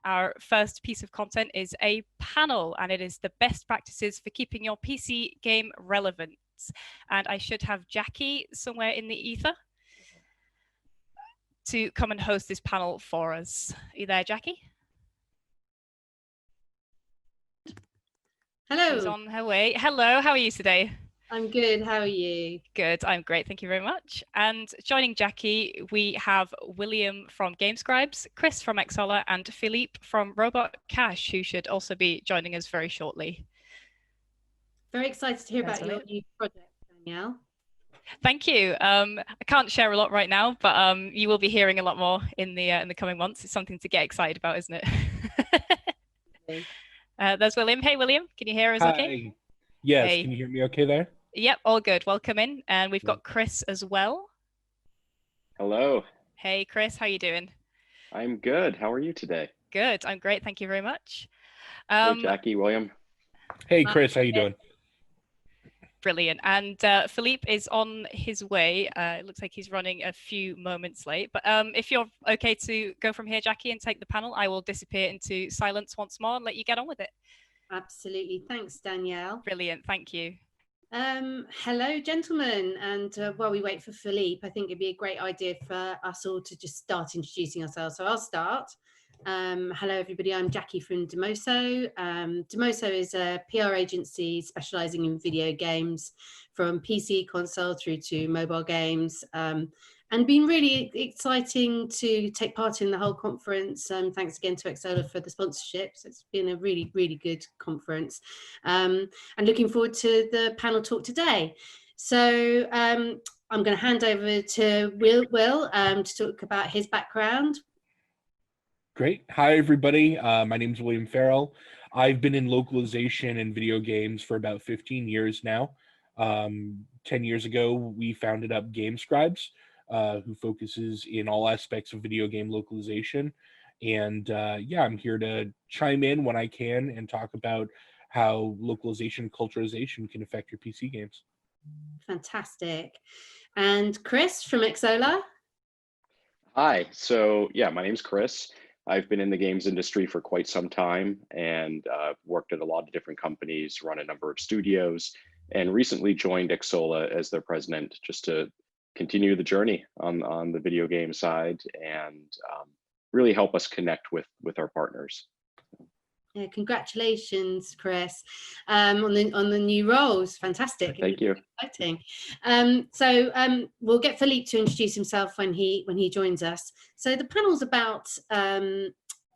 Our first piece of content is a panel, and it is the best practices for keeping your PC game relevant. And I should have Jacki somewhere in the ether to come and host this panel for us. Are you there, Jacki? Hello. She's on her way. Hello, how are you today? I'm good. How are you? Good, I'm great. Thank you very much. And joining Jacki, we have William from GameScribes, Chris from Xsolla, and Phillippe from Robot Cash, who should also be joining us very shortly. Very excited to hear about your new project, Danielle. Thank you. I can't share a lot right now, but you will be hearing a lot more in the coming months. It's something to get excited about, isn't it? Okay. There's William. Hey, William, can you hear us okay? Yes, hey. Can you hear me okay there? Yep, all good. Welcome in. And we've got Chris as well. Hello. Hey, Chris, how you doing? I'm good. How are you today? Good. I'm great. Thank you very much. Hey, Jacki, William. Hey, Chris, how you doing? Brilliant. And Phillippe is on his way. It looks like he's running a few moments late. But if you're okay to go from here, Jacki, and take the panel, I will disappear into silence once more and let you get on with it. Absolutely. Thanks, Danielle. Brilliant. Thank you. Hello, gentlemen. And while we wait for Phillippe, I think it'd be a great idea for us all to just start introducing ourselves. So I'll start. Hello, everybody. I'm Jacki from Dimoso. Dimoso is a PR agency specializing in video games from PC, console through to mobile games. And been really exciting to take part in the whole conference. Thanks again to Xsolla for the sponsorship. So it's been a really, really good conference. And looking forward to the panel talk today. So I'm going to hand over to Will to talk about his background. Great. Hi, everybody. My name is William Farrell. I've been in localization and video games for about 15 years now. 10 years ago, we founded up GameScribes, who focuses in all aspects of video game localization. And yeah, I'm here to chime in when I can and talk about how localization and culturalization can affect your PC games. Fantastic. And Chris from Xsolla. Hi. So yeah, my name's Chris. I've been in the games industry for quite some time and worked at a lot of different companies, run a number of studios, and recently joined Xsolla as their president just to continue the journey on the video game side and really help us connect with our partners. Yeah, congratulations, Chris, on the new roles. Fantastic. Thank you. Exciting. We'll get Phillippe to introduce himself when he joins us. So the panel's about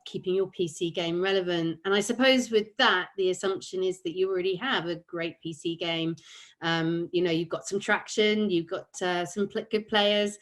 keeping your PC game relevant, and I suppose with that the assumption is that you already have a great PC game. You know, you've got some traction, you've got some good players.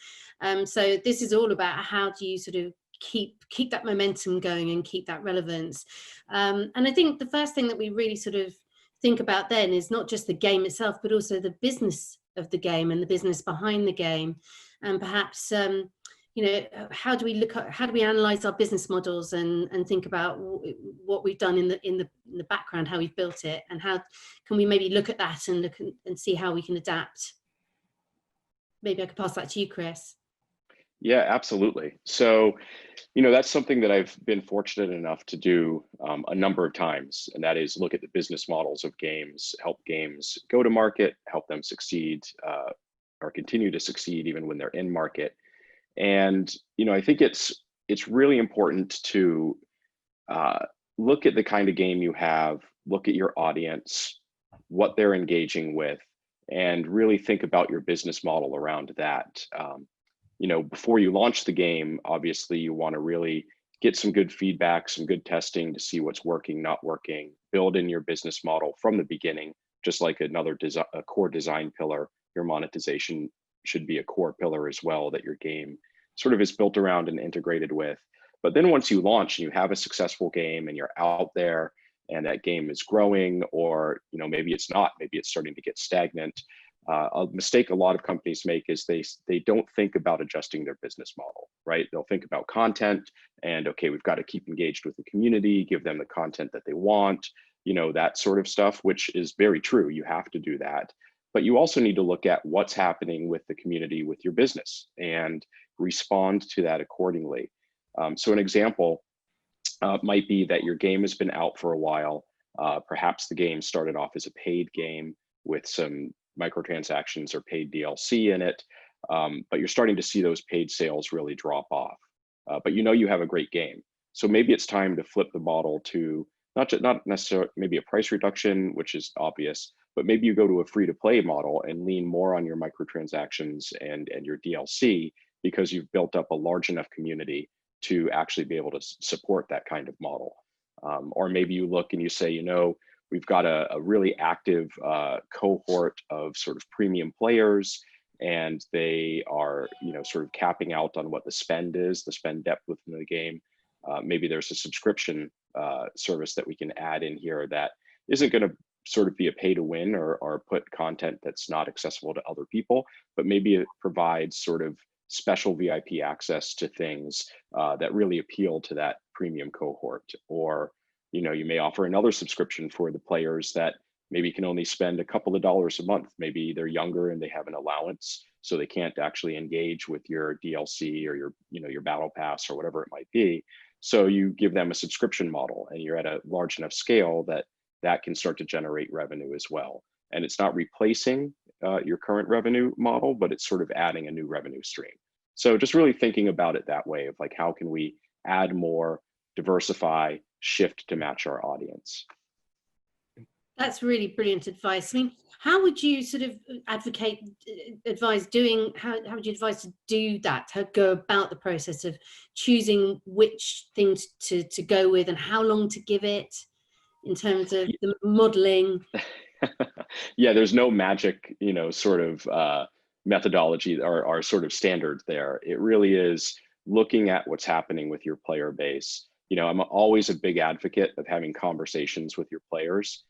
So this is all about how do you sort of keep that momentum going and keep that relevance. And I think the first thing that we really sort of think about then is not just the game itself, but also the business of the game and the business behind the game. And perhaps, you know, how do we analyze our business models and think about what we've done in the background, how we've built it, and how can we maybe look at that and and see how we can adapt. Maybe I could pass that to you, Chris. Yeah, absolutely. So, you know, that's something that I've been fortunate enough to do a number of times, and that is look at the business models of games, help games go to market, help them succeed or continue to succeed even when they're in market. And, you know, I think it's really important to look at the kind of game you have, look at your audience, what they're engaging with, and really think about your business model around that. You know, before you launch the game, obviously you want to really get some good feedback, some good testing to see what's working, not working, build in your business model from the beginning, just like a core design pillar, your monetization should be a core pillar as well that your game sort of is built around and integrated with. But then once you launch and you have a successful game and you're out there and that game is growing, or, you know, maybe it's not, maybe it's starting to get stagnant. A mistake a lot of companies make is they don't think about adjusting their business model, right? They'll think about content and, okay, we've got to keep engaged with the community, give them the content that they want, you know, that sort of stuff, which is very true. You have to do that. But you also need to look at what's happening with the community, with your business, and respond to that accordingly. So an example, Might be that your game has been out for a while. Perhaps the game started off as a paid game with some microtransactions or paid DLC in it, but you're starting to see those paid sales really drop off. But you know you have a great game. So maybe it's time to flip the model to not necessarily maybe a price reduction, which is obvious, but maybe you go to a free-to-play model and lean more on your microtransactions and your DLC, because you've built up a large enough community to actually be able to support that kind of model. Or maybe you look and you say, you know, we've got a really active cohort of sort of premium players, and they are, you know, sort of capping out on what the spend is, the spend depth within the game. Maybe there's a subscription service that we can add in here that isn't going to sort of be a pay to win or put content that's not accessible to other people, but maybe it provides sort of special VIP access to things that really appeal to that premium cohort. Or, you know, you may offer another subscription for the players that maybe can only spend a couple of dollars a month. Maybe they're younger and they have an allowance, so they can't actually engage with your DLC or your, you know, your battle pass or whatever it might be. So you give them a subscription model, and you're at a large enough scale that that can start to generate revenue as well. And it's not replacing your current revenue model, but it's sort of adding a new revenue stream. So just really thinking about it that way of like, how can we add more, diversify, shift to match our audience? That's really brilliant advice. I mean, how would you sort of advise doing, how would you advise to do that, to go about the process of choosing which things to go with and how long to give it in terms of the modeling? Yeah, there's no magic, you know, sort of methodology or sort of standard there. It really is looking at what's happening with your player base. You know, I'm always a big advocate of having conversations with your players.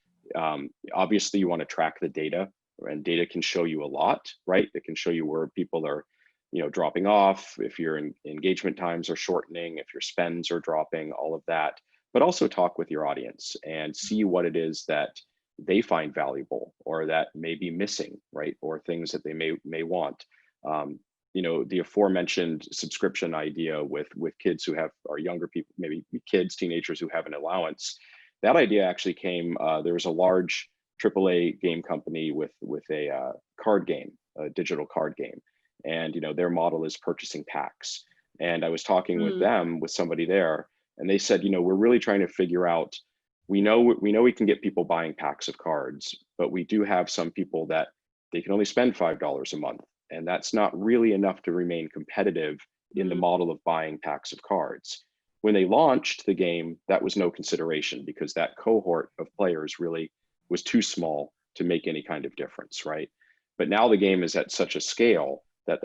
Obviously you want to track the data, and data can show you a lot, right? It can show you where people are, you know, dropping off, if your engagement times are shortening, if your spends are dropping, all of that. But also talk with your audience and see what it is that they find valuable or that may be missing, right? Or things that they may want. You know, the aforementioned subscription idea with kids who are younger people, maybe kids, teenagers who have an allowance. That idea actually came, there was a large AAA game company with a card game, a digital card game. And, you know, their model is purchasing packs. And I was talking with them, with somebody there, and they said, you know, we're really trying to figure out, we know we can get people buying packs of cards, but we do have some people that they can only spend $5 a month. And that's not really enough to remain competitive in the model of buying packs of cards. When they launched the game, that was no consideration because that cohort of players really was too small to make any kind of difference, right? But now the game is at such a scale that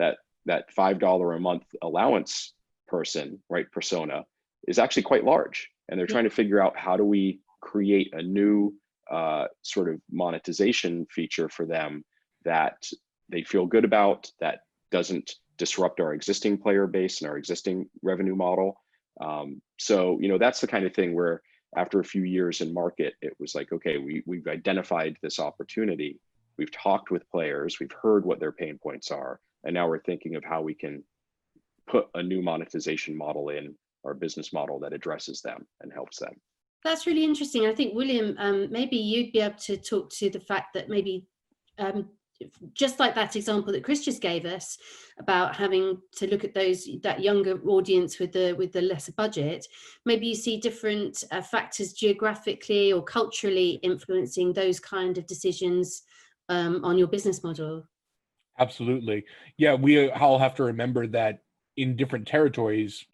$5 a month allowance person, right, persona, is actually quite large. And they're trying to figure out, how do we create a new sort of monetization feature for them that they feel good about, that doesn't disrupt our existing player base and our existing revenue model. So, you know, that's the kind of thing where after a few years in market, it was like, okay, we've identified this opportunity. We've talked with players, we've heard what their pain points are, and now we're thinking of how we can put a new monetization model in our business model that addresses them and helps them. That's really interesting. I think, William, maybe you'd be able to talk to the fact that maybe just like that example that Chris just gave us about having to look at that younger audience with the lesser budget, maybe you see different factors geographically or culturally influencing those kind of decisions on your business model. Absolutely. Yeah, we all have to remember that in different territories,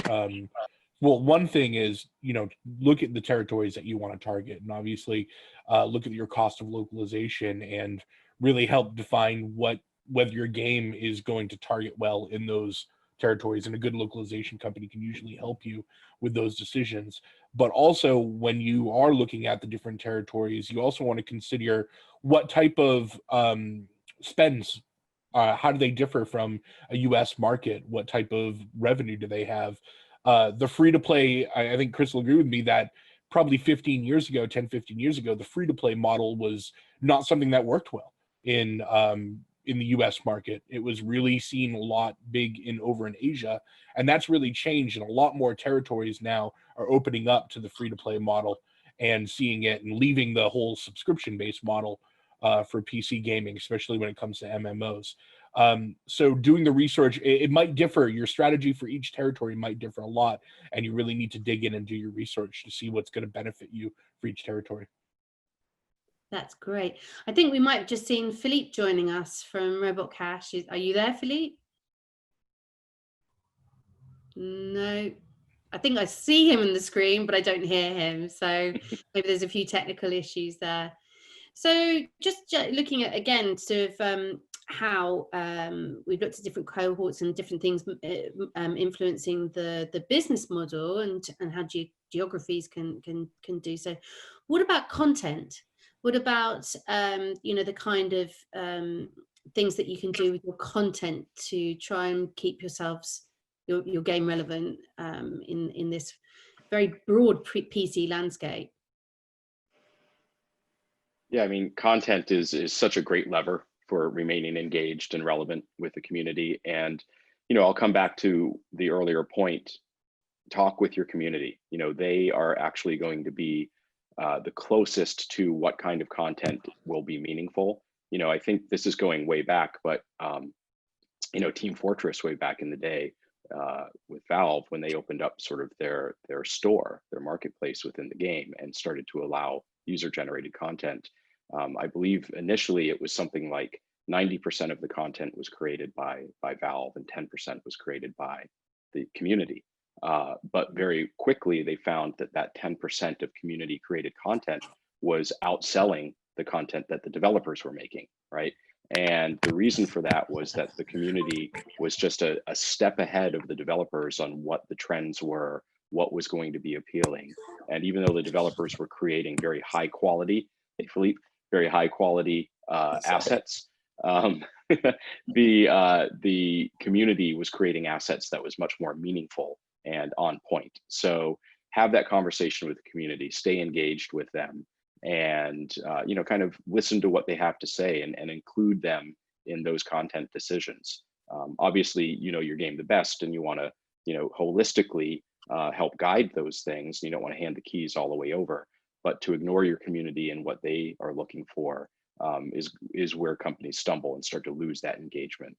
well, one thing is, you know, look at the territories that you want to target, and obviously look at your cost of localization and really help define whether your game is going to target well in those territories. And a good localization company can usually help you with those decisions. But also, when you are looking at the different territories, you also want to consider what type of spends, how do they differ from a US market? What type of revenue do they have? The free-to-play, I think Chris will agree with me that probably 10, 15 years ago, the free-to-play model was not something that worked well in in the US market. It was really seen a lot big over in Asia, and that's really changed, and a lot more territories now are opening up to the free-to-play model and seeing it and leaving the whole subscription-based model for PC gaming, especially when it comes to MMOs. So doing the research, it might differ. Your strategy for each territory might differ a lot, and you really need to dig in and do your research to see what's going to benefit you for each territory. That's great. I think we might have just seen Phillippe joining us from Robot Cash. Are you there, Phillippe? No. I think I see him on the screen, but I don't hear him. So maybe there's a few technical issues there. So just looking at, again, sort of how we've looked at different cohorts and different things influencing the business model and how geographies can do so. What about content? What about, you know, the kind of things that you can do with your content to try and keep yourselves, your game relevant in this very broad PC landscape? Yeah, I mean, content is such a great lever for remaining engaged and relevant with the community. And, you know, I'll come back to the earlier point, talk with your community. You know, they are actually going to be the closest to what kind of content will be meaningful. You know, I think this is going way back, but, you know, Team Fortress way back in the day with Valve, when they opened up sort of their store, their marketplace within the game and started to allow user-generated content. I believe initially it was something like 90% of the content was created by Valve and 10% was created by the community. But very quickly they found that 10% of community created content was outselling the content that the developers were making, right? And the reason for that was that the community was just a step ahead of the developers on what the trends were, what was going to be appealing. And even though the developers were creating very high quality, Phillippe, very high quality assets, the community was creating assets that was much more meaningful and on point. So have that conversation with the community, stay engaged with them, and you know, kind of listen to what they have to say and include them in those content decisions. Obviously, you know your game the best, and you want to, you know, holistically help guide those things. You don't want to hand the keys all the way over, but to ignore your community and what they are looking for is where companies stumble and start to lose that engagement.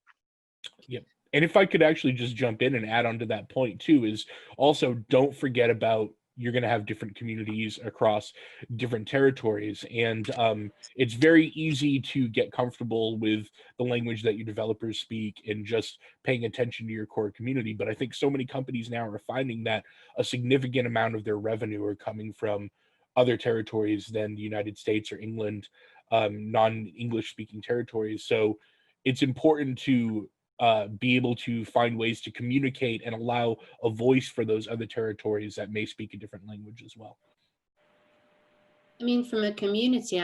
Yep. And if I could actually just jump in and add on to that point too, is also don't forget about, you're going to have different communities across different territories. And it's very easy to get comfortable with the language that your developers speak and just paying attention to your core community. But I think so many companies now are finding that a significant amount of their revenue are coming from other territories than the United States or England, non-English speaking territories. So it's important to be able to find ways to communicate and allow a voice for those other territories that may speak a different language as well. I mean, from a community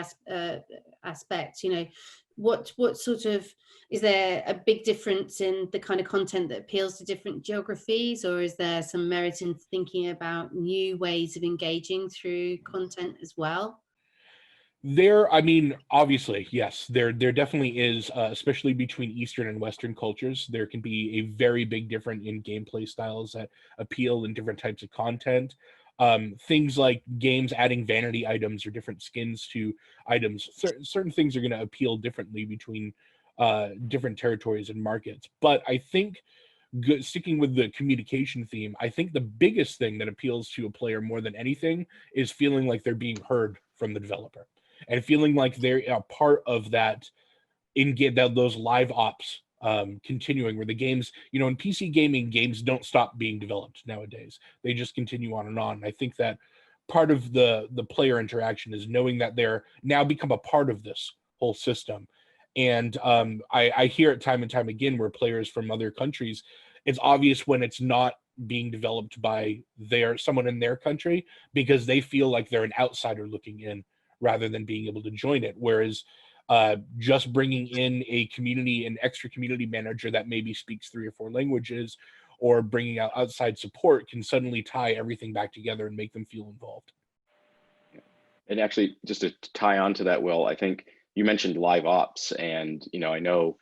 aspect, you know, what sort of, is there a big difference in the kind of content that appeals to different geographies, or is there some merit in thinking about new ways of engaging through content as well? I mean, obviously, yes, there definitely is, especially between Eastern and Western cultures. There can be a very big difference in gameplay styles that appeal in different types of content. Things like games adding vanity items or different skins to items. Certain things are going to appeal differently between different territories and markets. But I think, sticking with the communication theme, I think the biggest thing that appeals to a player more than anything is feeling like they're being heard from the developer, and feeling like they're a part of that those live ops continuing, where the games, you know, in PC gaming, games don't stop being developed nowadays. They just continue on and on. I think that part of the player interaction is knowing that they're now become a part of this whole system. And I hear it time and time again where players from other countries, it's obvious when it's not being developed by someone in their country, because they feel like they're an outsider looking in rather than being able to join it. Whereas just bringing in an extra community manager that maybe speaks 3 or 4 languages, or bringing out outside support, can suddenly tie everything back together and make them feel involved. And actually, just to tie on to that, Will, I think you mentioned live ops, and you know, I know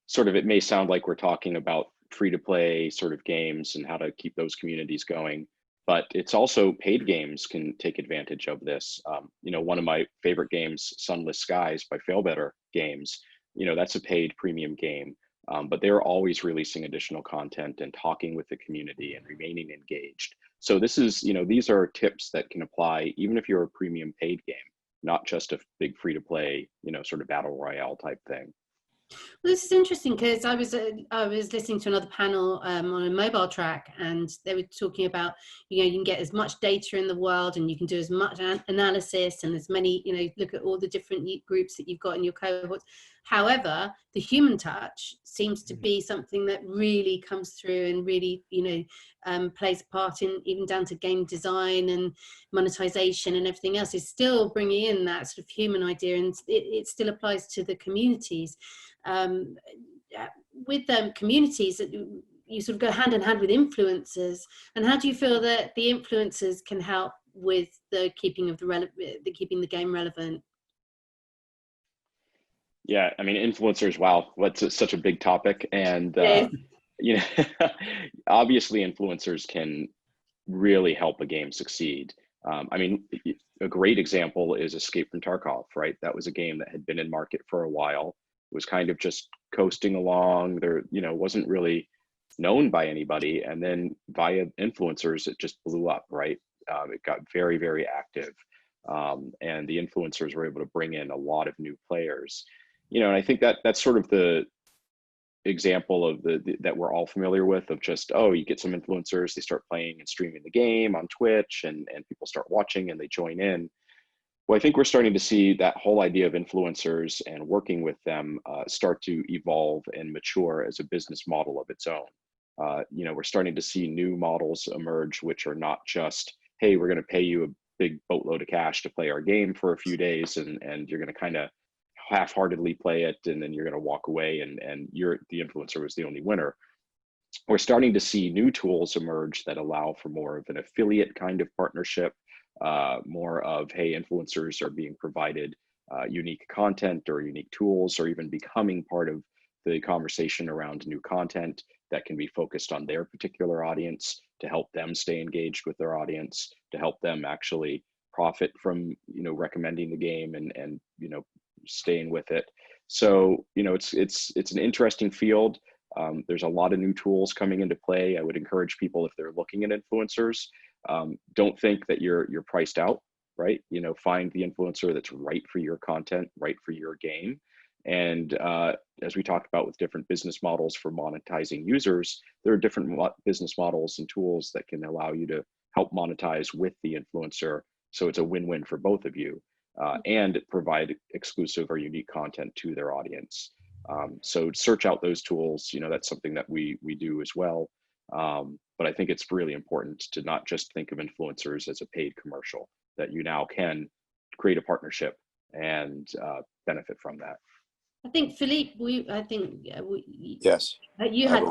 sort of, it may sound like we're talking about free-to-play sort of games and how to keep those communities going, but it's also paid games can take advantage of this. You know, one of my favorite games, Sunless Skies by Failbetter Games, you know, that's a paid premium game, but they're always releasing additional content and talking with the community and remaining engaged. So this is, you know, these are tips that can apply even if you're a premium paid game, not just a big free-to-play, you know, sort of battle royale type thing. Well, this is interesting because I was listening to another panel on a mobile track, and they were talking about, you know, you can get as much data in the world, and you can do as much analysis and as many, you know, look at all the different groups that you've got in your cohorts. However, the human touch seems to be something that really comes through and really, you know, plays a part in even down to game design and monetization and everything else. Is still bringing in that sort of human idea, and it still applies to the communities. With communities that you sort of go hand in hand with influencers, and how do you feel that the influencers can help with the keeping of keeping the game relevant? Yeah, I mean, influencers, wow, what's such a big topic. And, you know, obviously influencers can really help a game succeed. I mean, a great example is Escape from Tarkov, right? That was a game that had been in market for a while, was kind of just coasting along there, you know, wasn't really known by anybody. And then via influencers, it just blew up, right? It got very, very active. And the influencers were able to bring in a lot of new players. You know, and I think that that's sort of the example of that we're all familiar with, of just, oh, you get some influencers, they start playing and streaming the game on Twitch, and people start watching and they join in. Well, I think we're starting to see that whole idea of influencers and working with them start to evolve and mature as a business model of its own. You know, we're starting to see new models emerge, which are not just, hey, we're going to pay you a big boatload of cash to play our game for a few days, and you're going to kind of half-heartedly play it, and then you're going to walk away, and the influencer was the only winner. We're starting to see new tools emerge that allow for more of an affiliate kind of partnership, more of, hey, influencers are being provided unique content or unique tools, or even becoming part of the conversation around new content that can be focused on their particular audience, to help them stay engaged with their audience, to help them actually profit from, you know, recommending the game and you know, staying with it. So, you know, it's an interesting field. There's a lot of new tools coming into play. I would encourage people, if they're looking at influencers, don't think that you're priced out, right? You know, find the influencer that's right for your content, right for your game. And as we talked about with different business models for monetizing users, there are different business models and tools that can allow you to help monetize with the influencer. So it's a win-win for both of you, and provide exclusive or unique content to their audience. So search out those tools. You know, that's something that we do as well. But I think it's really important to not just think of influencers as a paid commercial, that you now can create a partnership and benefit from that. I think Phillippe, yes, you had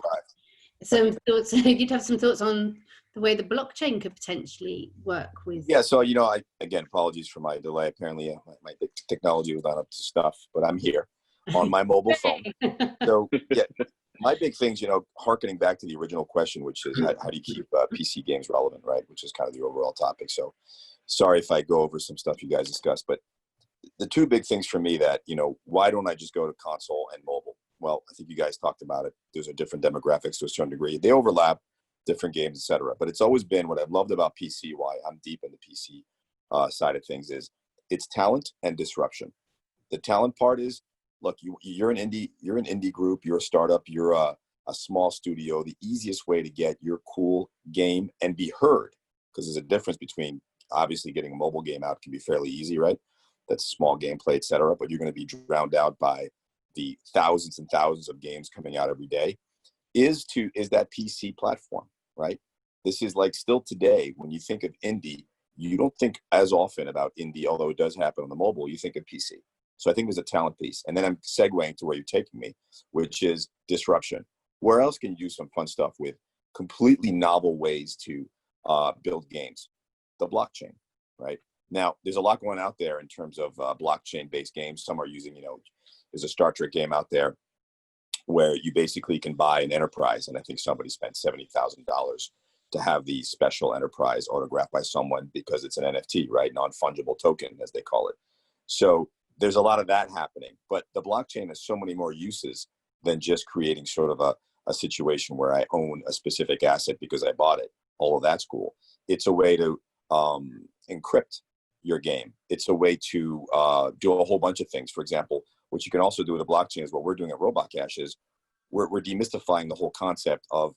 some thoughts. You'd have some thoughts on the way the blockchain could potentially work with. Yeah, so, you know, again, apologies for my delay. Apparently my technology was not up to stuff, but I'm here on my mobile phone. So yeah, my big things, you know, harkening back to the original question, which is how do you keep PC games relevant, right? Which is kind of the overall topic. So sorry if I go over some stuff you guys discussed, but the two big things for me that, you know, why don't I just go to console and mobile? Well, I think you guys talked about it. Those are different demographics to a certain degree. They overlap, different games, etc. But it's always been what I've loved about PC, why I'm deep in the PC side of things, is it's talent and disruption. The talent part is, look, you're an indie group, you're a startup, you're a small studio. The easiest way to get your cool game and be heard, because there's a difference between, obviously, getting a mobile game out can be fairly easy, right? That's small gameplay, etc. But you're going to be drowned out by the thousands and thousands of games coming out every day. Is that PC platform, right? This is like, still today, when you think of indie, you don't think as often about indie, although it does happen on the mobile. You think of PC. So I think there's a talent piece. And then I'm segueing to where you're taking me, which is disruption. Where else can you do some fun stuff with completely novel ways to build games? The blockchain, right? Now, there's a lot going out there in terms of blockchain-based games. Some are using, you know, there's a Star Trek game out there where you basically can buy an enterprise. And I think somebody spent $70,000 to have the special enterprise autographed by someone because it's an NFT, right? Non-fungible token, as they call it. So there's a lot of that happening. But the blockchain has so many more uses than just creating sort of a situation where I own a specific asset because I bought it. All of that's cool. It's a way to encrypt your game. It's a way to do a whole bunch of things. For example, what you can also do with a blockchain is what we're doing at Robot Cash is we're demystifying the whole concept of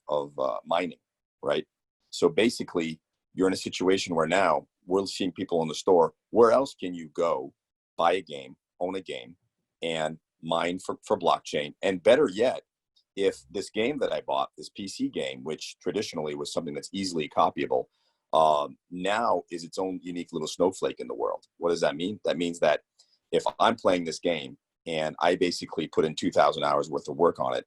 mining, right? So basically, you're in a situation where now we're seeing people in the store. Where else can you go buy a game, own a game, and mine for blockchain? And better yet, if this game that I bought, this PC game, which traditionally was something that's easily copyable, now is its own unique little snowflake in the world. What does that mean? That means that if I'm playing this game and I basically put in 2,000 hours worth of work on it,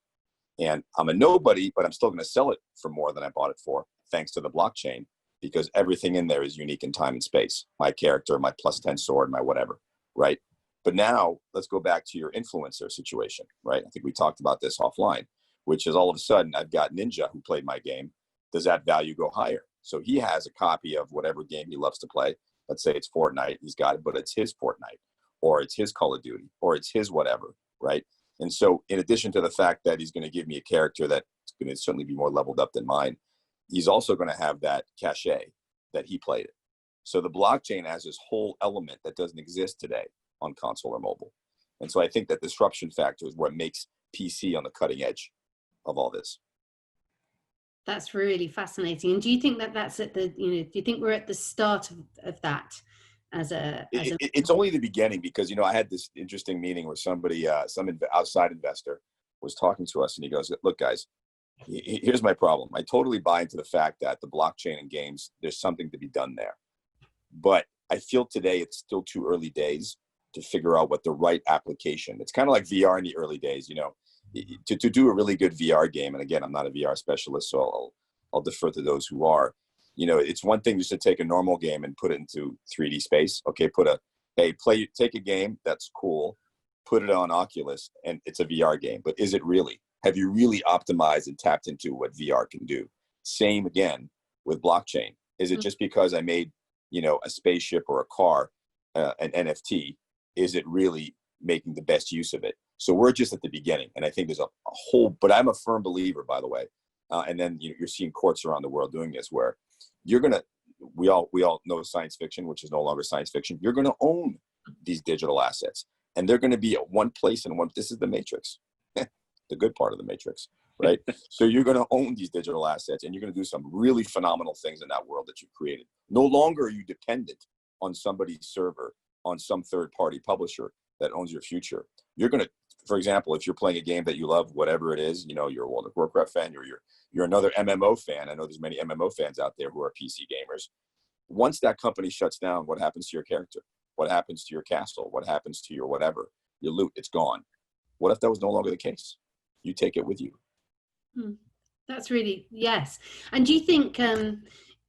and I'm a nobody, but I'm still going to sell it for more than I bought it for, thanks to the blockchain, because everything in there is unique in time and space. My character, my +10 sword, my whatever, right? But now let's go back to your influencer situation, right? I think we talked about this offline, which is all of a sudden I've got Ninja who played my game. Does that value go higher? So he has a copy of whatever game he loves to play. Let's say it's Fortnite, he's got it, but it's his Fortnite, or it's his Call of Duty, or it's his whatever, right? And so in addition to the fact that he's going to give me a character that's going to certainly be more leveled up than mine, he's also going to have that cachet that he played it. So the blockchain has this whole element that doesn't exist today on console or mobile. And so I think that disruption factor is what makes PC on the cutting edge of all this. That's really fascinating. And do you think that that's at the, do you think we're at the start of that it's only the beginning, because, I had this interesting meeting where somebody, some outside investor was talking to us, and he goes, look, guys, here's my problem. I totally buy into the fact that the blockchain and games, there's something to be done there. But I feel today it's still too early days to figure out what the right application. It's kind of like VR in the early days, to do a really good VR game. And again, I'm not a VR specialist, so I'll defer to those who are. It's one thing just to take a normal game and put it into 3D space. Okay, take a game that's cool, put it on Oculus, and it's a VR game. But is it really? Have you really optimized and tapped into what VR can do? Same again with blockchain. Is it just because I made, a spaceship or a car, an NFT? Is it really making the best use of it? So we're just at the beginning, and I think there's a whole. But I'm a firm believer, by the way. And then you're seeing courts around the world doing this, where we all know science fiction, which is no longer science fiction. You're gonna own these digital assets, and they're gonna be at one place and one. This is the Matrix, the good part of the Matrix, right? So you're gonna own these digital assets, and you're gonna do some really phenomenal things in that world that you created. No longer are you dependent on somebody's server, on some third-party publisher that owns your future. You're gonna, for example, if you're playing a game that you love, whatever it is, you're a World of Warcraft fan, or you're another MMO fan. I know there's many MMO fans out there who are PC gamers. Once that company shuts down, what happens to your character? What happens to your castle? What happens to your whatever? Your loot, it's gone. What if that was no longer the case? You take it with you. That's really, yes. And do you think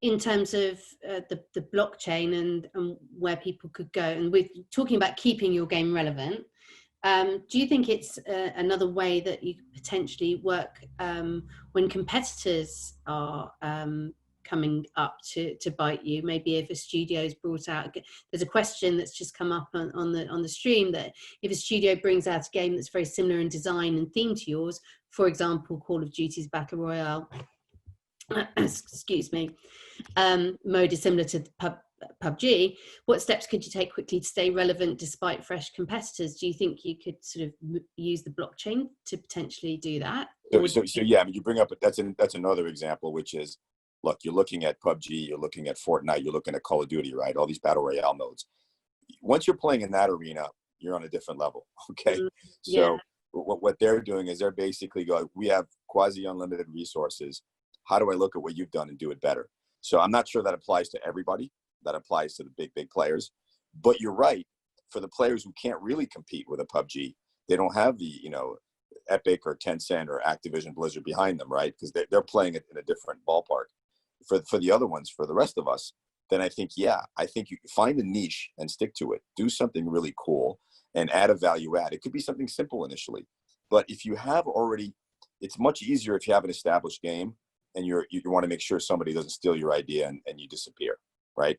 in terms of the blockchain and where people could go, and we're talking about keeping your game relevant, do you think it's another way that you could potentially work when competitors are coming up to bite you? Maybe if a studio's brought out, there's a question that's just come up on the stream, that if a studio brings out a game that's very similar in design and theme to yours, for example, Call of Duty's Battle Royale, excuse me, mode is similar to PUBG, what steps could you take quickly to stay relevant despite fresh competitors? Do you think you could sort of use the blockchain to potentially do that? So yeah, I mean, you bring up, that's another example, which is, look, you're looking at PUBG, you're looking at Fortnite, you're looking at Call of Duty, right? All these Battle Royale modes. Once you're playing in that arena, you're on a different level, okay? So what they're doing is they're basically going, we have quasi-unlimited resources. How do I look at what you've done and do it better? So I'm not sure that applies to everybody. That applies to the big players. But you're right, for the players who can't really compete with a PUBG, they don't have the, Epic or Tencent or Activision Blizzard behind them, right? Because they're playing it in a different ballpark. For the other ones, for the rest of us, then I think you find a niche and stick to it. Do something really cool and add a value add. It could be something simple initially. But if you have already, it's much easier if you have an established game and you want to make sure somebody doesn't steal your idea and you disappear, right?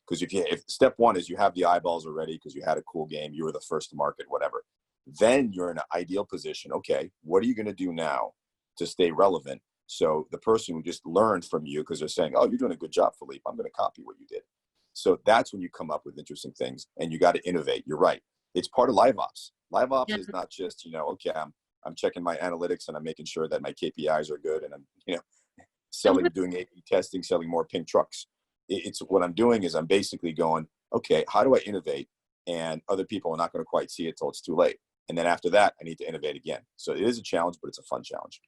Because if step one is you have the eyeballs already because you had a cool game, you were the first to market, whatever, then you're in an ideal position. Okay, what are you going to do now to stay relevant? So the person who just learned from you, because they're saying, oh, you're doing a good job, Phillippe, I'm going to copy what you did. So that's when you come up with interesting things, and you got to innovate. You're right. It's part of live ops. Live ops is not just, okay, I'm checking my analytics and I'm making sure that my KPIs are good and I'm, doing A/B testing, selling more pink trucks. It's what I'm doing is I'm basically going, okay, how do I innovate? And other people are not going to quite see it till it's too late. And then after that, I need to innovate again. So it is a challenge, but it's a fun challenge.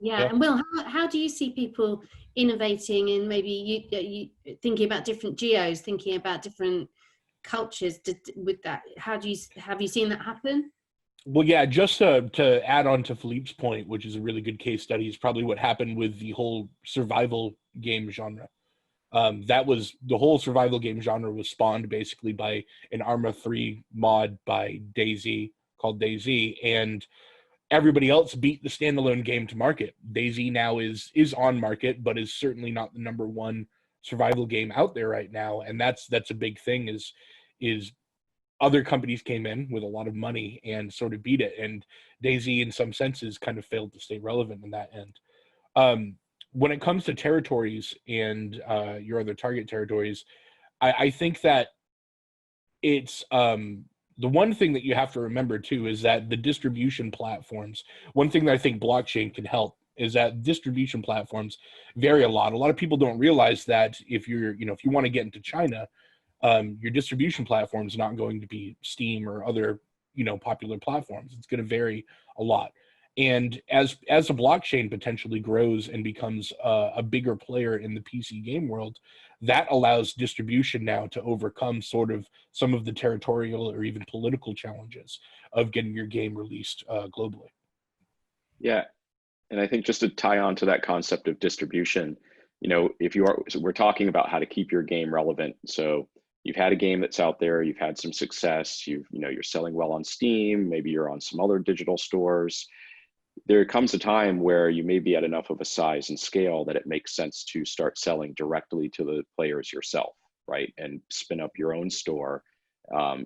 Yeah. And Will, how do you see people innovating in maybe you thinking about different geos, thinking about different cultures with that? Have you seen that happen? Well, yeah, just to add on to Philippe's point, which is a really good case study, is probably what happened with the whole survival game genre. That was the whole survival game genre was spawned basically by an Arma 3 mod by DayZ called DayZ, and everybody else beat the standalone game to market. DayZ now is on market, but is certainly not the number one survival game out there right now, and that's a big thing. Is other companies came in with a lot of money and sort of beat it, and DayZ in some senses kind of failed to stay relevant in that end. When it comes to territories and your other target territories, I think that it's the one thing that you have to remember too is that the distribution platforms, one thing that I think blockchain can help is that distribution platforms vary a lot. A lot of people don't realize that if if you want to get into China, your distribution platform is not going to be Steam or other, popular platforms. It's going to vary a lot. And as a blockchain potentially grows and becomes a bigger player in the PC game world, that allows distribution now to overcome sort of some of the territorial or even political challenges of getting your game released globally. Yeah, and I think just to tie on to that concept of distribution, so we're talking about how to keep your game relevant. So you've had a game that's out there, you've had some success, you're selling well on Steam, maybe you're on some other digital stores. There comes a time where you may be at enough of a size and scale that it makes sense to start selling directly to the players yourself, right? And spin up your own store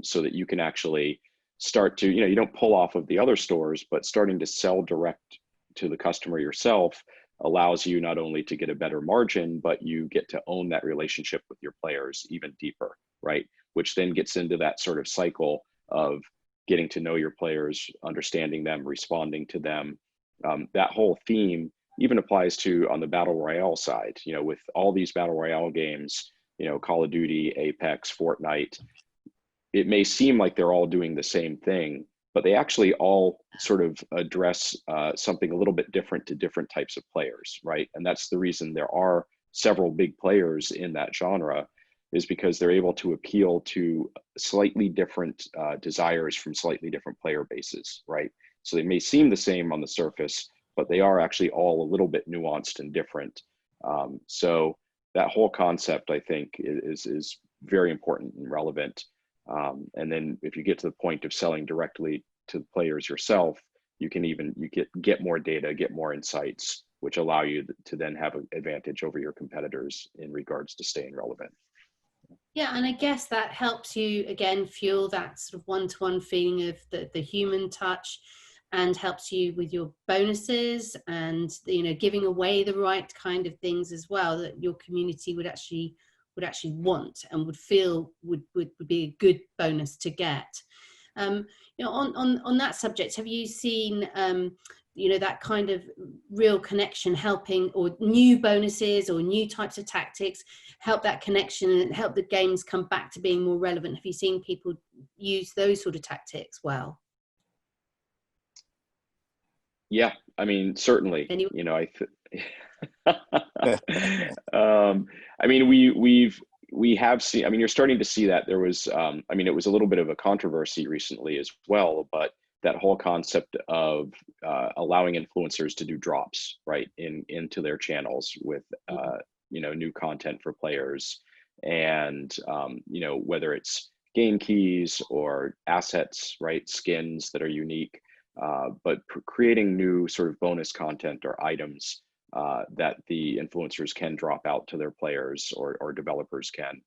so that you can actually start to, you don't pull off of the other stores, but starting to sell direct to the customer yourself allows you not only to get a better margin, but you get to own that relationship with your players even deeper, right? Which then gets into that sort of cycle of getting to know your players, understanding them, responding to them. That whole theme even applies to on the Battle Royale side, with all these Battle Royale games, Call of Duty, Apex, Fortnite, it may seem like they're all doing the same thing, but they actually all sort of address something a little bit different to different types of players, right? And that's the reason there are several big players in that genre, is because they're able to appeal to slightly different desires from slightly different player bases, right? So they may seem the same on the surface, but they are actually all a little bit nuanced and different. So that whole concept, I think, is very important and relevant. And then if you get to the point of selling directly to the players yourself, you get more data, get more insights, which allow you to then have an advantage over your competitors in regards to staying relevant. Yeah, and I guess that helps you, again, fuel that sort of one-to-one feeling of the human touch, and helps you with your bonuses and, giving away the right kind of things as well that your community would actually want and would feel would be a good bonus to get. On that subject, have you seen that kind of real connection helping, or new bonuses or new types of tactics help that connection and help the games come back to being more relevant? Have you seen people use those sort of tactics well? Yeah, I mean, certainly, Anyway. I mean, we have seen, I mean, you're starting to see that there was, it was a little bit of a controversy recently as well, but that whole concept of allowing influencers to do drops, right, into their channels with, new content for players. And, whether it's game keys or assets, right, skins that are unique, but creating new sort of bonus content or items that the influencers can drop out to their players or developers can.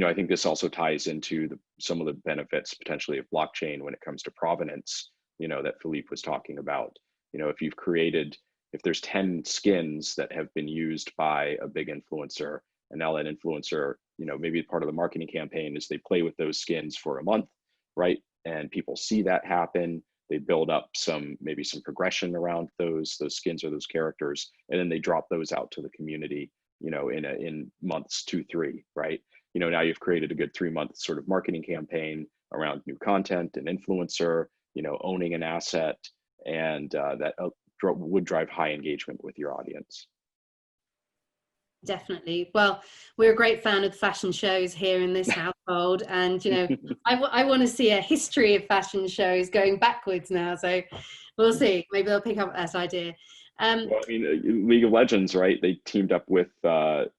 I think this also ties into some of the benefits potentially of blockchain when it comes to provenance, that Phillippe was talking about. If there's 10 skins that have been used by a big influencer, and now that influencer, maybe part of the marketing campaign is they play with those skins for a month, right? And people see that happen. They build up maybe some progression around those skins or those characters, and then they drop those out to the community, in months 2, 3, right? Now you've created a good 3-month sort of marketing campaign around new content and influencer, owning an asset, and that would drive high engagement with your audience. Definitely. Well, we're a great fan of fashion shows here in this household, and I want to see a history of fashion shows going backwards now. So we'll see. Maybe they'll pick up that idea. Well, League of Legends, right? They teamed up with not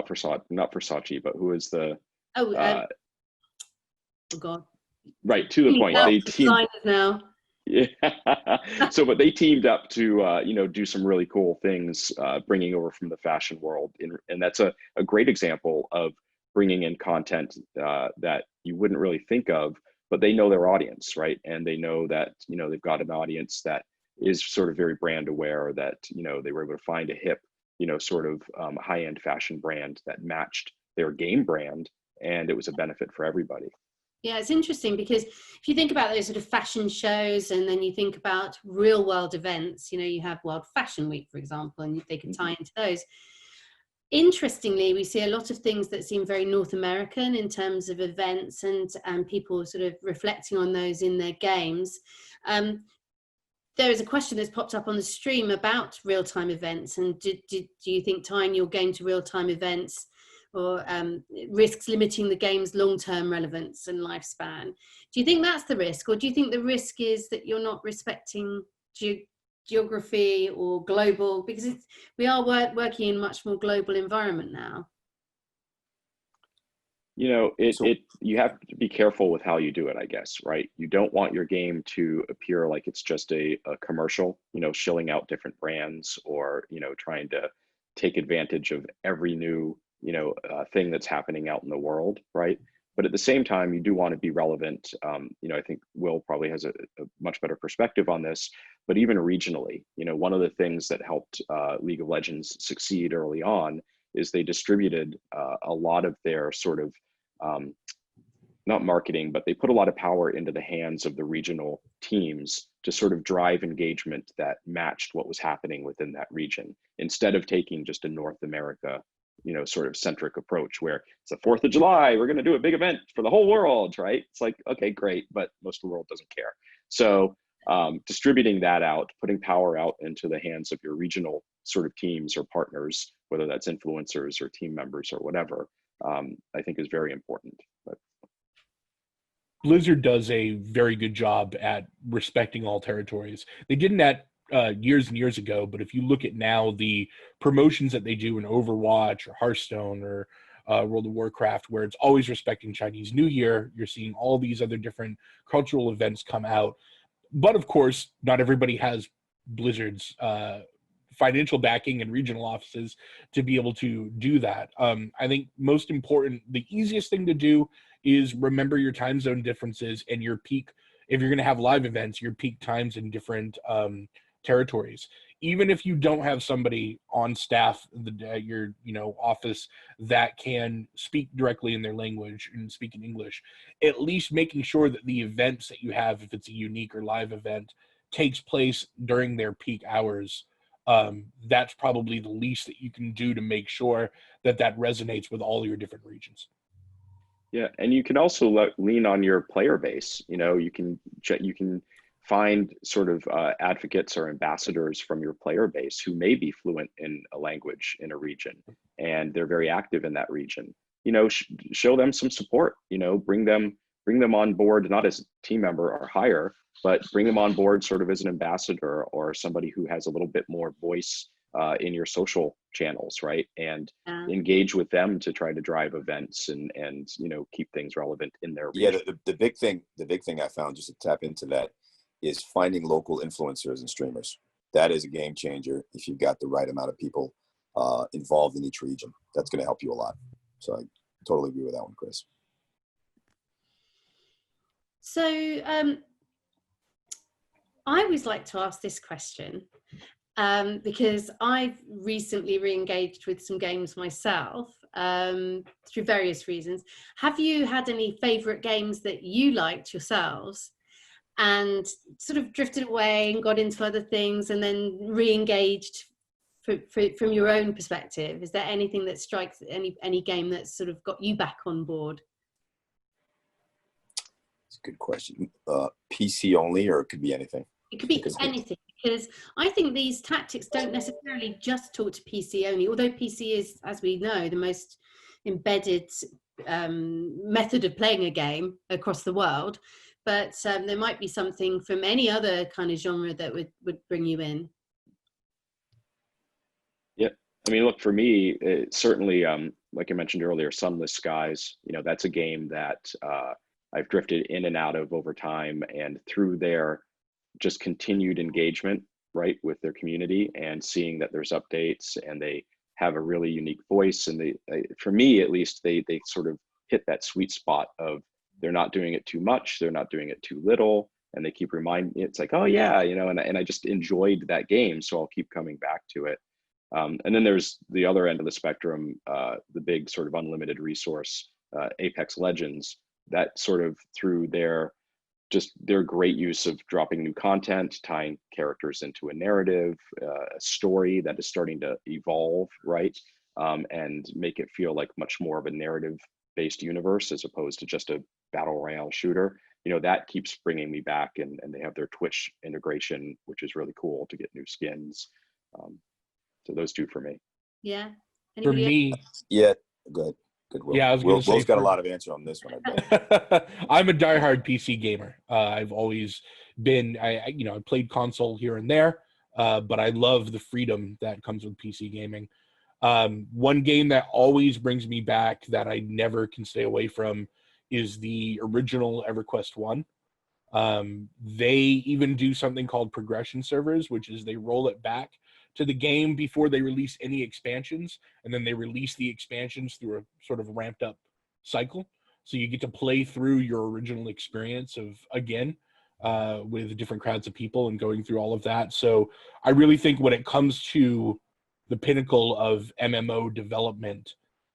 Versace, but who is the? Oh God. Right, to the point. They teamed now. Yeah. But they teamed up to do some really cool things, bringing over from the fashion world, and that's a great example of bringing in content that you wouldn't really think of, but they know their audience, right? And they know that they've got an audience that is sort of very brand aware, that they were able to find a hip sort of high-end fashion brand that matched their game brand, and it was a benefit for everybody. Yeah, it's interesting because if you think about those sort of fashion shows, and then you think about real world events, you have World Fashion Week, for example, and they could tie into those. Interestingly, we see a lot of things that seem very North American in terms of events, and people sort of reflecting on those in their games. There is a question that's popped up on the stream about real-time events, and do you think tying your game to real-time events or risks limiting the game's long-term relevance and lifespan? Do you think that's the risk, or do you think the risk is that you're not respecting geography or global, because we are working in a much more global environment now? You have to be careful with how you do it, I guess, right? You don't want your game to appear like it's just a commercial, shilling out different brands, or trying to take advantage of every new thing that's happening out in the world, right? But at the same time, you do want to be relevant. I think Will probably has a much better perspective on this, but even regionally, one of the things that helped League of Legends succeed early on is they distributed a lot of their sort of, not marketing, but they put a lot of power into the hands of the regional teams to sort of drive engagement that matched what was happening within that region, instead of taking just a North America sort of centric approach where it's the 4th of July, we're going to do a big event for the whole world, right? It's like, okay, great, but most of the world doesn't care. So distributing that out, putting power out into the hands of your regional sort of teams or partners, whether that's influencers or team members or whatever, I think is very important. But Blizzard does a very good job at respecting all territories. They did that years and years ago, but if you look at now the promotions that they do in Overwatch or Hearthstone or World of Warcraft, where it's always respecting Chinese New Year, you're seeing all these other different cultural events come out. But of course, not everybody has Blizzard's financial backing and regional offices to be able to do that. I think most important, the easiest thing to do is remember your time zone differences and your peak. If you're going to have live events, your peak times in different territories. Even if you don't have somebody on staff at your office that can speak directly in their language and speak in English, at least making sure that the events that you have, if it's a unique or live event, takes place during their peak hours. That's probably the least that you can do to make sure that resonates with all your different regions. Yeah, and you can also lean on your player base. You can find sort of advocates or ambassadors from your player base who may be fluent in a language in a region, and they're very active in that region. Show them some support. Bring them on board, not as a team member or hire, but bring them on board sort of as an ambassador or somebody who has a little bit more voice in your social channels, right? And engage with them to try to drive events and keep things relevant in their region. Yeah, the big thing I found, just to tap into that, is finding local influencers and streamers. That is a game changer if you've got the right amount of people involved in each region. That's going to help you a lot. So I totally agree with that one, Chris. So I always like to ask this question because I've recently re-engaged with some games myself through various reasons. Have you had any favorite games that you liked yourselves and sort of drifted away and got into other things and then re-engaged from your own perspective? Is there anything that strikes, any game that's sort of got you back on board? It's a good question. PC only, or it could be anything? It could be anything, because I think these tactics don't necessarily just talk to PC only, although PC is, as we know, the most embedded method of playing a game across the world. But there might be something from any other kind of genre that would bring you in. Yeah, I mean, look, for me, certainly, like I mentioned earlier, Sunless Skies, that's a game that I've drifted in and out of over time, and through their just continued engagement, right, with their community and seeing that there's updates and they have a really unique voice. And they for me, at least, they sort of hit that sweet spot of they're not doing it too much, they're not doing it too little, and they keep reminding me, it's like, oh yeah, and I just enjoyed that game, so I'll keep coming back to it. And then there's the other end of the spectrum, the big sort of unlimited resource, Apex Legends, that sort of through their great use of dropping new content, tying characters into a narrative, a story that is starting to evolve, right? And make it feel like much more of a narrative-based universe as opposed to just a battle royale shooter. That keeps bringing me back, and they have their Twitch integration, which is really cool to get new skins. So those two for me. Yeah. Anybody for me, else? Yeah. Good. Good. Will. Yeah, I was going to say, Will's got a lot of answer on this one, I bet. I'm a diehard PC gamer. I've always been. I played console here and there, but I love the freedom that comes with PC gaming. One game that always brings me back that I never can stay away from is the original EverQuest 1. They even do something called progression servers, which is they roll it back to the game before they release any expansions, and then they release the expansions through a sort of ramped up cycle. So you get to play through your original experience with different crowds of people and going through all of that. So I really think when it comes to the pinnacle of MMO development,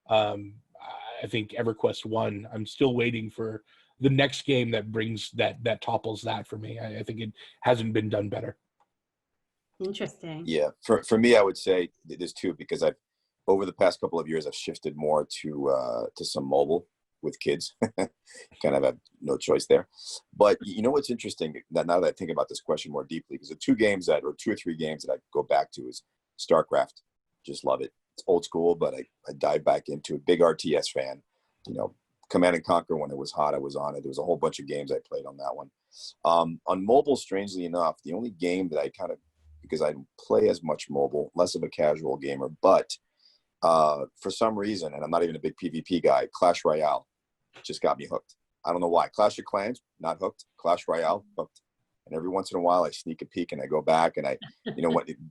I think EverQuest 1, I'm still waiting for the next game that brings that topples that for me. I think it hasn't been done better. Interesting. Yeah, for me, I would say there's two, because over the past couple of years, I've shifted more to some mobile with kids. Kind of have no choice there. But what's interesting, that now that I think about this question more deeply, because the two or three games that I go back to is StarCraft. Just love it. It's old school, but I dive back into a big RTS fan. Command and Conquer, when it was hot, I was on it. There was a whole bunch of games I played on that one. On mobile, strangely enough, the only game that I because I don't play as much mobile, less of a casual gamer, but for some reason, and I'm not even a big PvP guy, Clash Royale just got me hooked. I don't know why. Clash of Clans, not hooked. Clash Royale, hooked. And every once in a while, I sneak a peek and I go back and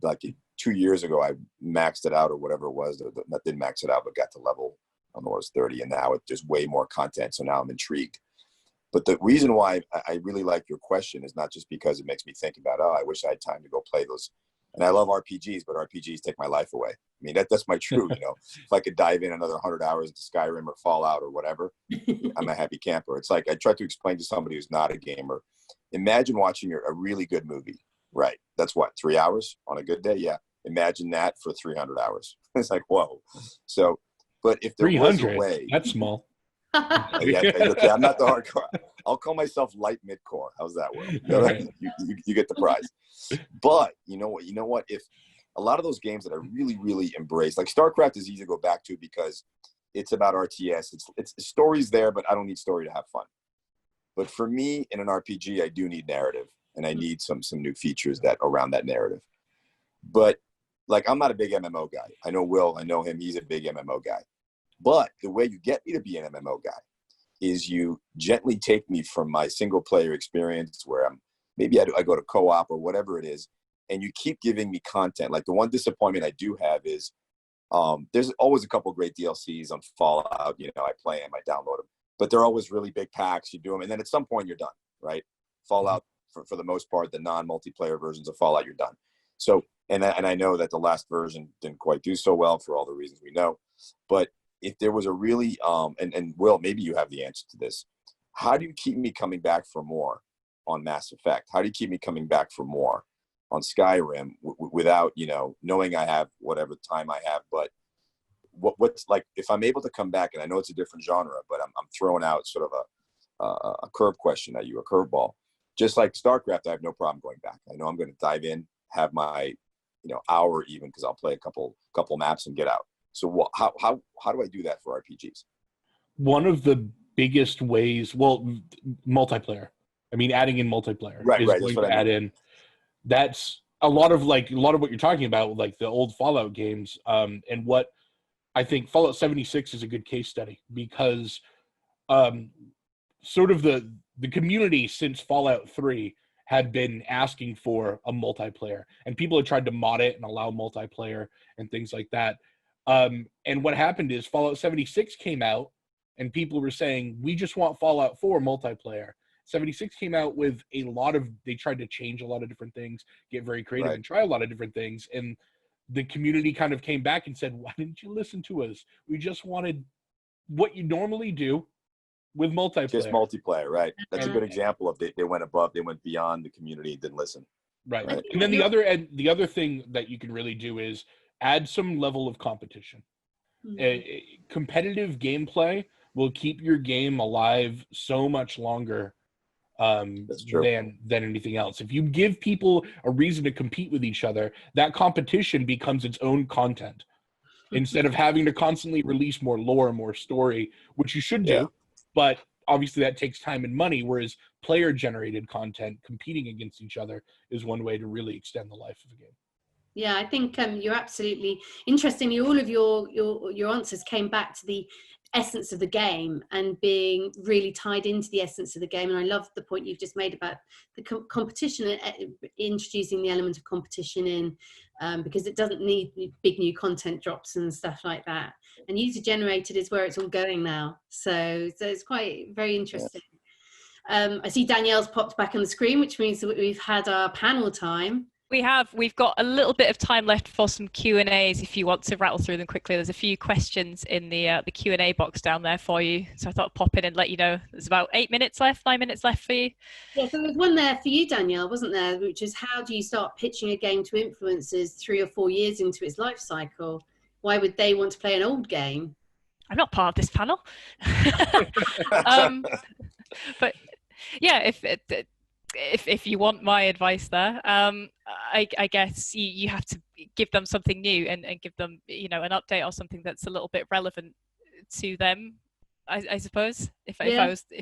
like 2 years ago, I maxed it out or whatever it was. That didn't max it out, but got to level, I don't know, it was 30, and now it's just way more content. So now I'm intrigued. But the reason why I really like your question is not just because it makes me think about, I wish I had time to go play those. And I love RPGs, but RPGs take my life away. I mean, that's my truth, If I could dive in another 100 hours into Skyrim or Fallout or whatever, I'm a happy camper. It's like I try to explain to somebody who's not a gamer. Imagine watching a really good movie, right? That's what, 3 hours on a good day? Yeah. Imagine that for 300 hours. It's like, whoa. So, but if there was a way. That's small. Yeah, okay, I'm not the hardcore. I'll call myself light midcore. How's that, Will? Right. You get the prize. But you know what? If a lot of those games that I really, really embrace, like StarCraft, is easy to go back to because it's about RTS. It's stories there, but I don't need story to have fun. But for me, in an RPG, I do need narrative, and I need some new features that around that narrative. But like, I'm not a big MMO guy. I know Will, I know him. He's a big MMO guy. But the way you get me to be an MMO guy is you gently take me from my single player experience where maybe I go to co-op or whatever it is, and you keep giving me content. Like, the one disappointment I do have is there's always a couple great DLCs on Fallout. You know, I play them, I download them, but they're always really big packs. You do them, and then at some point you're done, right? Fallout, for the most part, the non-multiplayer versions of Fallout, you're done. So, and I know that the last version didn't quite do so well for all the reasons we know. But if there was a really, and Will, maybe you have the answer to this. How do you keep me coming back for more on Mass Effect? How do you keep me coming back for more on Skyrim without, you know, knowing I have whatever time I have? But what's like, if I'm able to come back, and I know it's a different genre, but I'm throwing out sort of a curve question at you, a curveball. Just like StarCraft, I have no problem going back. I know I'm going to dive in, have my, you know, hour even, because I'll play a couple maps and get out. So how do I do that for RPGs? One of the biggest ways, well, multiplayer. I mean, adding in multiplayer is right. going to add in. That's a lot of what you're talking about, like the old Fallout games, and what I think Fallout 76 is a good case study, because sort of the community since Fallout 3 had been asking for a multiplayer, and people had tried to mod it and allow multiplayer and things like that. And what happened is Fallout 76 came out, and people were saying, we just want Fallout 4 multiplayer. 76 came out with they tried to change a lot of different things, get very creative, and try a lot of different things. And the community kind of came back and said, why didn't you listen to us? We just wanted what you normally do with multiplayer. Just multiplayer, right? That's a good example of they went above, they went beyond the community, didn't listen. Right. And then the other thing that you can really do is add some level of competition. Competitive gameplay will keep your game alive so much longer than anything else. If you give people a reason to compete with each other, that competition becomes its own content. Instead of having to constantly release more lore, more story, which you should do, but obviously that takes time and money, whereas player-generated content competing against each other is one way to really extend the life of a game. Yeah, I think you're absolutely, interestingly, all of your answers came back to the essence of the game and being really tied into the essence of the game. And I love the point you've just made about the competition, introducing the element of competition in, because it doesn't need big new content drops and stuff like that. And user generated is where it's all going now. So it's quite very interesting. I see Danielle's popped back on the screen, which means that we've had our panel time. We've got a little bit of time left for some Q&As if you want to rattle through them quickly. There's a few questions in the Q&A box down there for you. So I thought I'd pop in and let you know there's about 9 minutes left for you. Yeah, so there's one there for you, Danielle, wasn't there? Which is, how do you start pitching a game to influencers 3 or 4 years into its life cycle? Why would they want to play an old game? I'm not part of this panel. But yeah, if you want my advice there, I guess you have to give them something new and give them, you know, an update or something that's a little bit relevant to them. I suppose if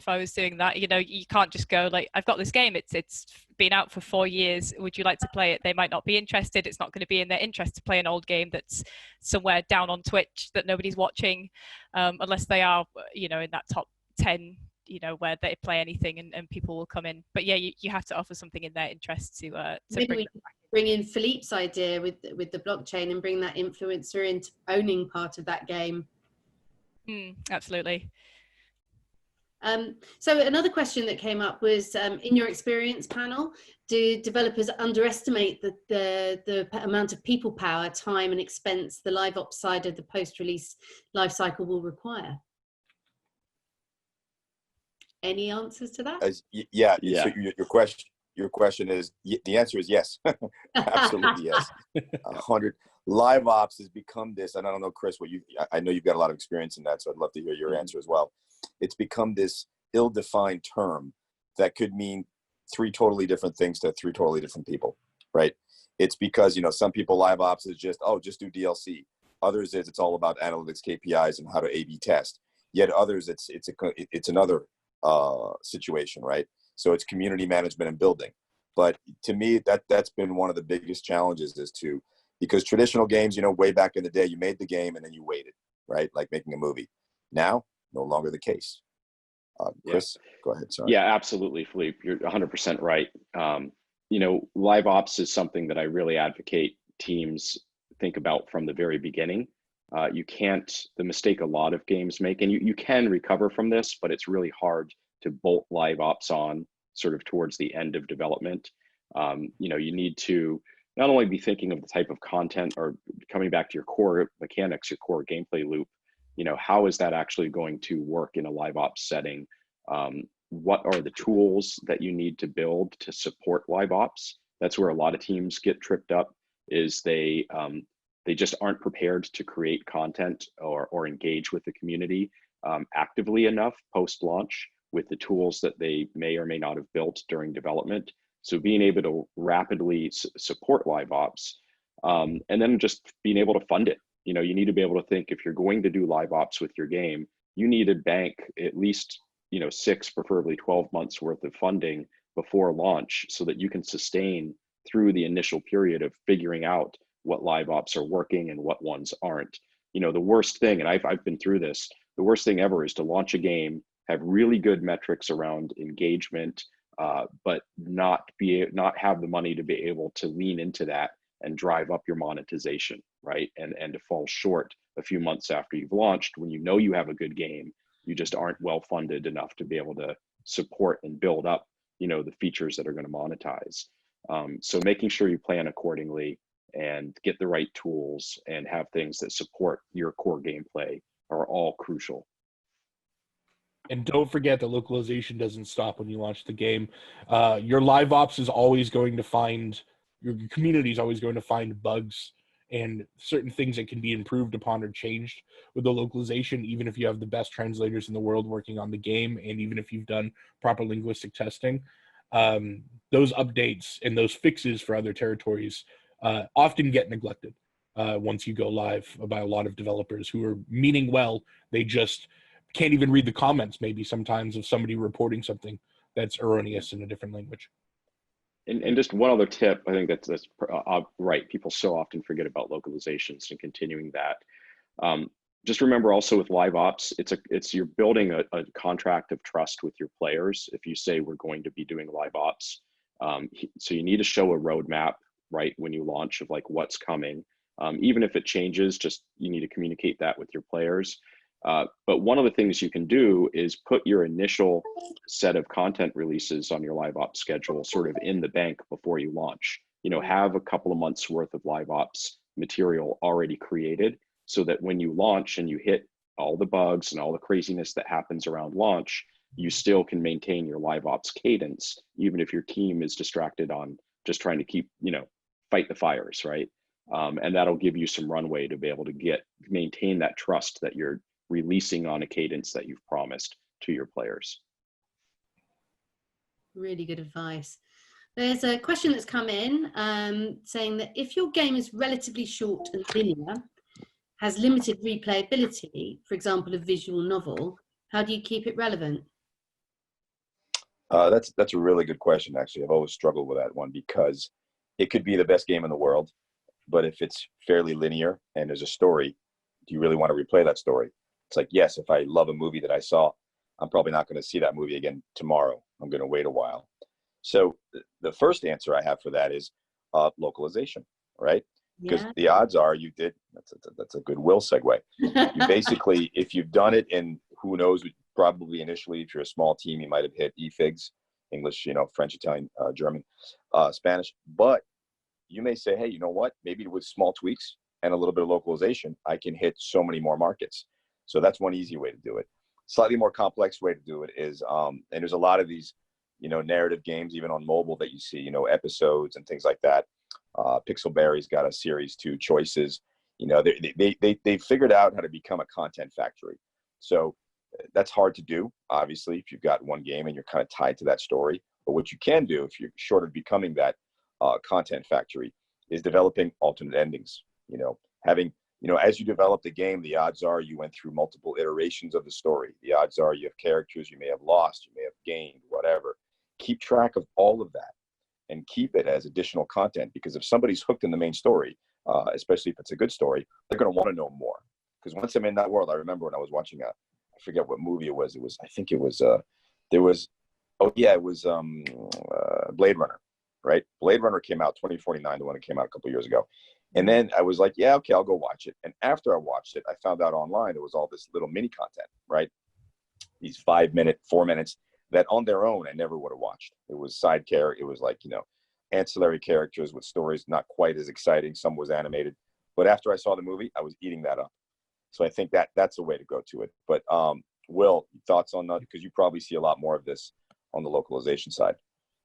I was doing that, you know, you can't just go like, I've got this game, it's been out for 4 years, would you like to play it? They might not be interested. It's not going to be in their interest to play an old game that's somewhere down on Twitch that nobody's watching, unless they are, you know, in that top 10, you know, where they play anything and people will come in. But yeah, you have to offer something in their interest to maybe we bring in Philippe's idea with the blockchain and bring that influencer into owning part of that game. Absolutely. So another question that came up was, in your experience, panel, do developers underestimate the amount of people power, time and expense the live ops side of the post-release life cycle will require? Any answers to that? So your question is, the answer is yes. Absolutely yes. 100. Live ops has become this, and I don't know, Chris, I know you've got a lot of experience in that, so I'd love to hear your answer as well. It's become this ill-defined term that could mean 3 totally different things to 3 totally different people, right? It's because, you know, some people live ops is just do DLC. Others it's all about analytics, KPIs, and how to A/B test. Yet others, it's another situation, right? So it's community management and building. But to me, that's been one of the biggest challenges, is to Because traditional games, you know, way back in the day, you made the game and then you waited, right? Like making a movie. Now, no longer the case. Chris, go ahead. Sorry. Yeah, absolutely, Phillippe. You're 100% right. You know, live ops is something that I really advocate teams think about from the very beginning. You can't, the mistake a lot of games make, and you can recover from this, but it's really hard to bolt live ops on sort of towards the end of development. You know, you need to not only be thinking of the type of content or coming back to your core mechanics, your core gameplay loop, you know, how is that actually going to work in a live ops setting? What are the tools that you need to build to support live ops? That's where a lot of teams get tripped up, is they just aren't prepared to create content or engage with the community actively enough post-launch with the tools that they may or may not have built during development. So being able to rapidly support live ops, and then just being able to fund it. You know, you need to be able to think, if you're going to do live ops with your game, you need to bank at least, you know, 6, preferably 12 months worth of funding before launch, so that you can sustain through the initial period of figuring out what live ops are working and what ones aren't. You know, the worst thing, and I've been through this, the worst thing ever is to launch a game, have really good metrics around engagement, but not have the money to be able to lean into that and drive up your monetization, right? And to fall short a few months after you've launched, when you know you have a good game, you just aren't well funded enough to be able to support and build up, you know, the features that are going to monetize. So making sure you plan accordingly and get the right tools and have things that support your core gameplay are all crucial. And don't forget that localization doesn't stop when you launch the game. Your live ops is always going to find, your community is always going to find bugs and certain things that can be improved upon or changed with the localization, even if you have the best translators in the world working on the game, and even if you've done proper linguistic testing. Those updates and those fixes for other territories often get neglected once you go live by a lot of developers who are meaning well. They just can't even read the comments maybe sometimes of somebody reporting something that's erroneous in a different language. And just one other tip, I think that's right. People so often forget about localizations and continuing that. Just remember also with live ops, you're building a contract of trust with your players. If you say we're going to be doing live ops, so you need to show a roadmap, right, when you launch, of like what's coming. Even if it changes, just you need to communicate that with your players. But one of the things you can do is put your initial set of content releases on your live ops schedule sort of in the bank before you launch. You know, have a couple of months worth of live ops material already created, so that when you launch and you hit all the bugs and all the craziness that happens around launch, you still can maintain your live ops cadence, even if your team is distracted on just trying to keep, you know, fight the fires, right? And that'll give you some runway to be able to maintain that trust that you're releasing on a cadence that you've promised to your players. Really good advice. There's a question that's come in saying that if your game is relatively short and linear, has limited replayability, for example, a visual novel, how do you keep it relevant? That's a really good question, actually. I've always struggled with that one, because it could be the best game in the world, but if it's fairly linear and there's a story, do you really want to replay that story? It's like, yes, if I love a movie that I saw, I'm probably not going to see that movie again tomorrow. I'm going to wait a while. So the first answer I have for that is localization, right? Because the odds are you did, that's a good Will segue. You basically, if you've done it in, who knows, probably initially, if you're a small team, you might have hit EFIGs, English, you know, French, Italian, German, Spanish. But you may say, hey, you know what? Maybe with small tweaks and a little bit of localization, I can hit so many more markets. So that's one easy way to do it. Slightly more complex way to do it is, and there's a lot of these, you know, narrative games, even on mobile, that you see, you know, episodes and things like that. Pixelberry's got a series 2, Choices. You know, they figured out how to become a content factory. So that's hard to do, obviously, if you've got one game and you're kind of tied to that story. But what you can do, if you're short of becoming that content factory, is developing alternate endings. You know, having, you know, as you develop the game, the odds are you went through multiple iterations of the story. The odds are you have characters you may have lost, you may have gained, whatever. Keep track of all of that and keep it as additional content, because if somebody's hooked in the main story, especially if it's a good story, they're going to want to know more. Because once I'm in that world, I remember when I was watching I forget what movie it was. I think it was, it was Blade Runner, right? Blade Runner came out 2049, the one that came out a couple of years ago. And then I was like, yeah, okay, I'll go watch it. And after I watched it, I found out online there was all this little mini content, right? These 5 minute, 4 minutes that on their own I never would have watched. It was side care. It was like, ancillary characters with stories not quite as exciting. Some was animated. But after I saw the movie, I was eating that up. So I think that's a way to go to it. But Will, thoughts on that? Because you probably see a lot more of this on the localization side.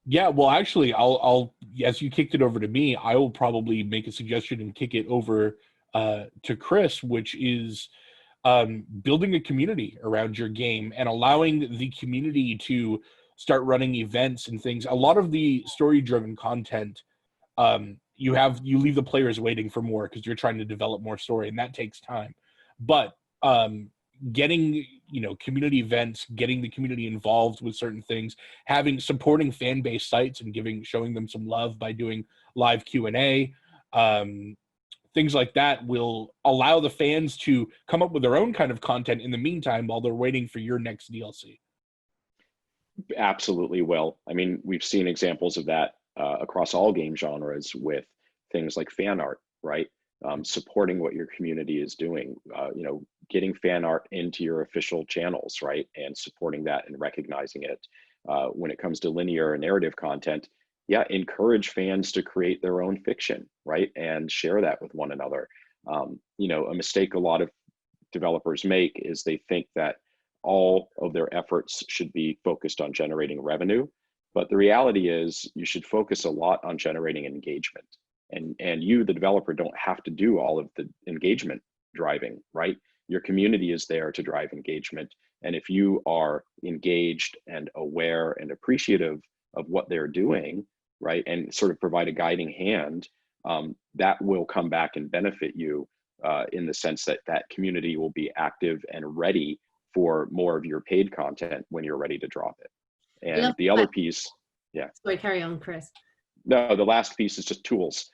Yeah, well, actually, I'll as you kicked it over to me, I will probably make a suggestion and kick it over to Chris, which is building a community around your game and allowing the community to start running events and things. A lot of the story-driven content, you leave the players waiting for more because you're trying to develop more story, and that takes time. But getting community events, getting the community involved with certain things, supporting fan base sites and showing them some love by doing live Q&A, things like that will allow the fans to come up with their own kind of content in the meantime while they're waiting for your next DLC. Absolutely. Well, I mean, we've seen examples of that across all game genres with things like fan art, right? Supporting what your community is doing, getting fan art into your official channels, right? And supporting that and recognizing it. When it comes to linear and narrative content, yeah, encourage fans to create their own fiction, right? And share that with one another. A mistake a lot of developers make is they think that all of their efforts should be focused on generating revenue. But the reality is you should focus a lot on generating engagement. And you, the developer, don't have to do all of the engagement driving, right? Your community is there to drive engagement. And if you are engaged and aware and appreciative of what they're doing, right, and sort of provide a guiding hand, that will come back and benefit you in the sense that that community will be active and ready for more of your paid content when you're ready to drop it. And the other piece, yeah. Sorry, carry on, Chris. No, the last piece is just tools.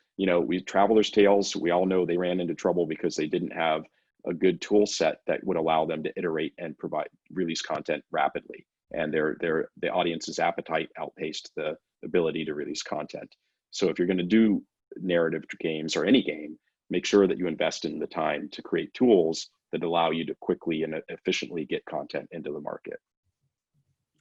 Traveler's Tales, we all know they ran into trouble because they didn't have a good tool set that would allow them to iterate and release content rapidly. And the audience's appetite outpaced the ability to release content. So if you're going to do narrative games or any game, make sure that you invest in the time to create tools that allow you to quickly and efficiently get content into the market.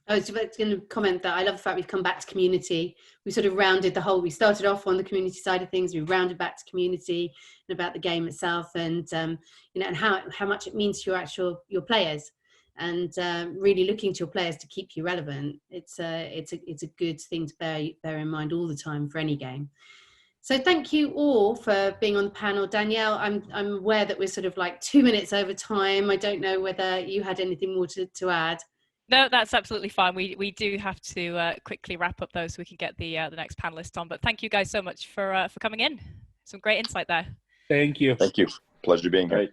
I was going to comment that I love the fact we've come back to community. We sort of rounded we started off on the community side of things. We rounded back to community and about the game itself and, and how much it means to your players and really looking to your players to keep you relevant. It's a good thing to bear in mind all the time for any game. So thank you all for being on the panel. Danielle, I'm aware that we're sort of like 2 minutes over time. I don't know whether you had anything more to add. No, that's absolutely fine. We do have to quickly wrap up though, so we can get the next panelist on. But thank you guys so much for coming in. Some great insight there. Thank you. Thank you. Pleasure being here. Great.